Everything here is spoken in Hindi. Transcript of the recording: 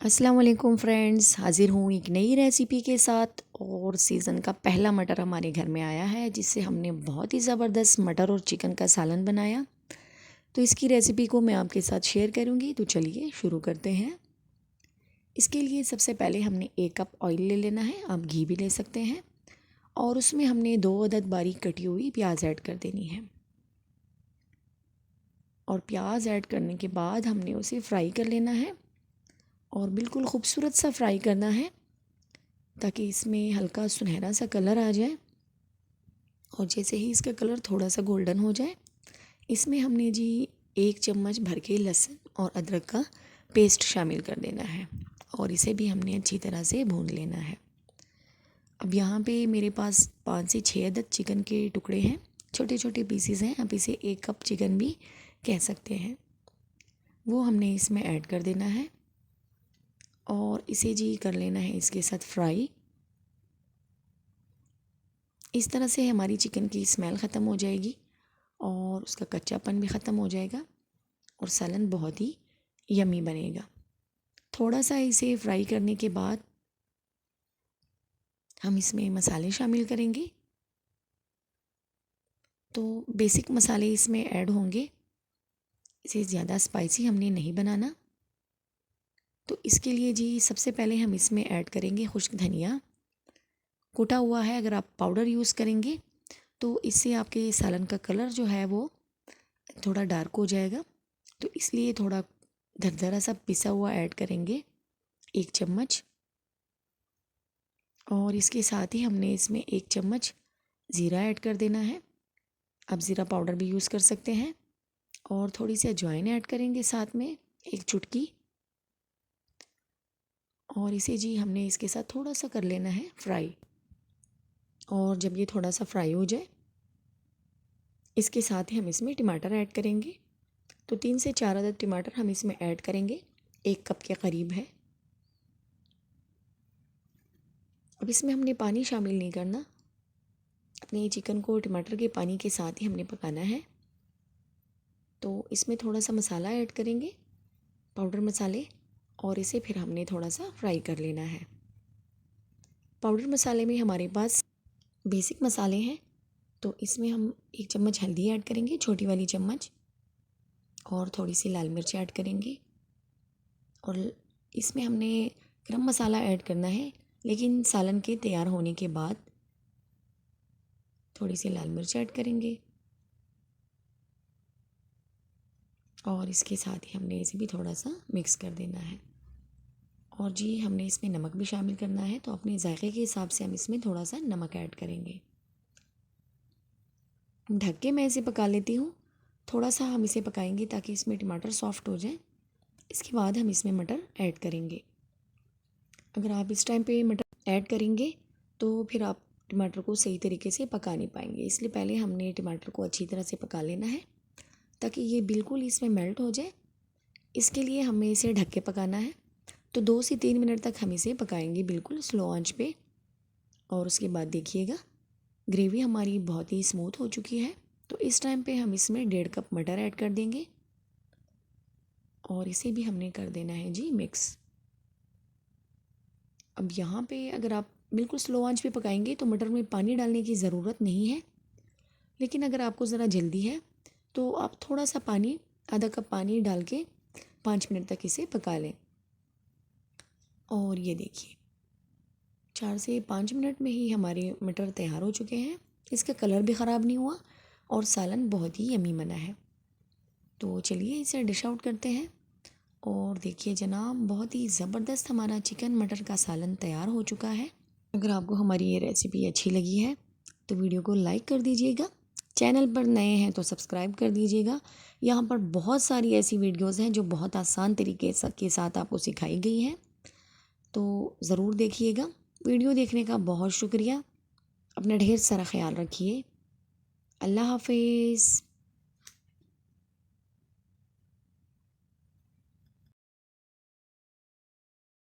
अस्सलाम वालेकुम फ्रेंड्स, हाज़िर हूँ एक नई रेसिपी के साथ। और सीज़न का पहला मटर हमारे घर में आया है, जिससे हमने बहुत ही ज़बरदस्त मटर और चिकन का सालन बनाया। तो इसकी रेसिपी को मैं आपके साथ शेयर करूँगी। तो चलिए शुरू करते हैं। इसके लिए सबसे पहले हमने 1 कप ऑयल ले लेना है, आप घी भी ले सकते हैं। और उसमें हमने 2 अदद बारीक कटी हुई प्याज ऐड कर देनी है। और प्याज ऐड करने के बाद हमने उसे फ्राई कर लेना है और बिल्कुल खूबसूरत सा फ्राई करना है, ताकि इसमें हल्का सुनहरा सा कलर आ जाए। और जैसे ही इसका कलर थोड़ा सा गोल्डन हो जाए, इसमें हमने जी 1 चम्मच भर के लहसुन और अदरक का पेस्ट शामिल कर देना है और इसे भी हमने अच्छी तरह से भून लेना है। अब यहाँ पे मेरे पास 5 से 6 अदद चिकन के टुकड़े हैं, छोटे छोटे पीसीज हैं। आप इसे 1 कप चिकन भी कह सकते हैं। वो हमने इसमें ऐड कर देना है और इसे जी कर लेना है इसके साथ फ्राई। इस तरह से हमारी चिकन की स्मेल ख़त्म हो जाएगी और उसका कच्चापन भी ख़त्म हो जाएगा और सालन बहुत ही यमी बनेगा। थोड़ा सा इसे फ्राई करने के बाद हम इसमें मसाले शामिल करेंगे। तो बेसिक मसाले इसमें ऐड होंगे, इसे ज़्यादा स्पाइसी हमने नहीं बनाना। तो इसके लिए जी सबसे पहले हम इसमें ऐड करेंगे खुश्क धनिया, कूटा हुआ है। अगर आप पाउडर यूज़ करेंगे तो इससे आपके सालन का कलर जो है वो थोड़ा डार्क हो जाएगा। तो इसलिए थोड़ा दरदरा सा पिसा हुआ ऐड करेंगे 1 चम्मच। और इसके साथ ही हमने इसमें 1 चम्मच ज़ीरा ऐड कर देना है। आप ज़ीरा पाउडर भी यूज़ कर सकते हैं। और थोड़ी सी अजवाइन ऐड करेंगे साथ में 1 चुटकी। और इसे जी हमने इसके साथ थोड़ा सा कर लेना है फ्राई। और जब ये थोड़ा सा फ्राई हो जाए, इसके साथ ही हम इसमें टमाटर ऐड करेंगे। तो 3 से 4 अदद टमाटर हम इसमें ऐड करेंगे, 1 कप के करीब है। अब इसमें हमने पानी शामिल नहीं करना, अपने चिकन को टमाटर के पानी के साथ ही हमने पकाना है। तो इसमें थोड़ा सा मसाला ऐड करेंगे, पाउडर मसाले, और इसे फिर हमने थोड़ा सा फ्राई कर लेना है। पाउडर मसाले में हमारे पास बेसिक मसाले हैं। तो इसमें हम 1 चम्मच हल्दी ऐड करेंगे, छोटी वाली चम्मच, और थोड़ी सी लाल मिर्च ऐड करेंगे। और इसमें हमने गरम मसाला ऐड करना है, लेकिन सालन के तैयार होने के बाद थोड़ी सी लाल मिर्च ऐड करेंगे। और इसके साथ ही हमने इसे भी थोड़ा सा मिक्स कर देना है। और जी हमने इसमें नमक भी शामिल करना है, तो अपने जायके के हिसाब से हम इसमें थोड़ा सा नमक ऐड करेंगे। ढक के मैं इसे पका लेती हूँ। थोड़ा सा हम इसे पकाएंगे ताकि इसमें टमाटर सॉफ्ट हो जाए। इसके बाद हम इसमें मटर ऐड करेंगे। अगर आप इस टाइम पे मटर ऐड करेंगे तो फिर आप टमाटर को सही तरीके से पका नहीं पाएंगे, इसलिए पहले हमने टमाटर को अच्छी तरह से पका लेना है ताकि ये बिल्कुल इसमें मेल्ट हो जाए। इसके लिए हमें इसे ढक के पकाना है। तो 2 से 3 मिनट तक हम इसे पकाएंगे बिल्कुल स्लो आंच पे। और उसके बाद देखिएगा ग्रेवी हमारी बहुत ही स्मूथ हो चुकी है। तो इस टाइम पे हम इसमें 1.5 कप मटर ऐड कर देंगे और इसे भी हमने कर देना है जी मिक्स। अब यहाँ पे अगर आप बिल्कुल स्लो आंच पे पकाएंगे तो मटर में पानी डालने की ज़रूरत नहीं है, लेकिन अगर आपको ज़रा जल्दी है तो आप थोड़ा सा पानी, आधा कप पानी डाल के 5 मिनट तक इसे पका लें। और ये देखिए 4 से 5 मिनट में ही हमारे मटर तैयार हो चुके हैं। इसका कलर भी ख़राब नहीं हुआ और सालन बहुत ही यमी बना है। तो चलिए इसे डिश आउट करते हैं। और देखिए जनाब, बहुत ही ज़बरदस्त हमारा चिकन मटर का सालन तैयार हो चुका है। अगर आपको हमारी ये रेसिपी अच्छी लगी है तो वीडियो को लाइक कर दीजिएगा। चैनल पर नए हैं तो सब्सक्राइब कर दीजिएगा। यहाँ पर बहुत सारी ऐसी वीडियोज़ हैं जो बहुत आसान तरीके के साथ आपको सिखाई गई हैं, तो ज़रूर देखिएगा। वीडियो देखने का बहुत शुक्रिया। अपना ढेर सारा ख्याल रखिए। अल्लाह हाफिज़।